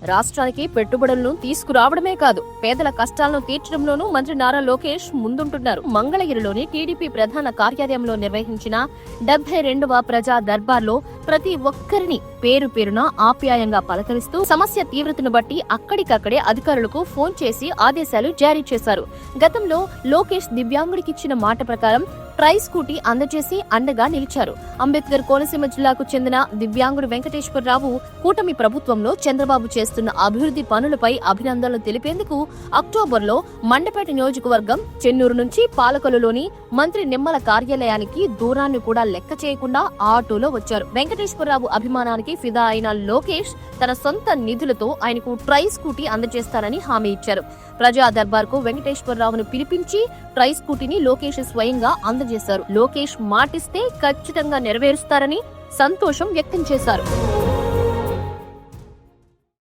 రాష్ట్రానికి పెట్టుబడులను తీసుకురావడమే కాదు, పేదల కష్టాలను తీర్చడంలోనూ మంత్రి నారా లోకేష్ ముందుంటున్నారు. మంగళగిరిలోని టీడీపీ ప్రధాన కార్యాలయంలో నిర్వహించిన 72వ ప్రజా దర్బార్లో ప్రతి ఒక్కరిని పేరు పేరున ఆప్యాయంగా పలకరిస్తూ సమస్య తీవ్రతను బట్టి అక్కడికక్కడే అధికారులకు ఫోన్ చేసి ఆదేశాలు జారీ చేశారు. గతంలో లోకేష్ దివ్యాంగుడికిచ్చిన మాట ప్రకారం ట్రై స్కూటీ అందజేసి అండగా నిలిచారు. అంబేద్కర్ కోనసీమ జిల్లాకు చెందిన దివ్యాంగుడు వెంకటేశ్వరరావు కూటమి ప్రభుత్వంలో చంద్రబాబు చేస్తున్న అభివృద్ధి పనులపై అభినందనలు తెలిపేందుకు అక్టోబర్లో మండపేట నియోజకవర్గం చెన్నూరు నుంచి పాలకొల్లులోని మంత్రి నిమ్మల కార్యాలయానికి దూరాన్ని కూడా లెక్క చేయకుండా ఆటోలో వచ్చారు. వెంకటేశ్వరరావు అభిమానానికి ఫిదా అయిన లోకేష్ తన సొంత నిధులతో ఆయనకు ట్రై స్కూటీ అందజేస్తారని హామీ ఇచ్చారు. ప్రజా దర్బార్ కు వెంకటేశ్వరరావును పిలిపించి ట్రై స్కూటీని లోకేష్ స్వయంగా అందజేశారు. లోకేష్ మాటిస్తే ఖచ్చితంగా నెరవేరుస్తారని సంతోషం వ్యక్తం చేశారు.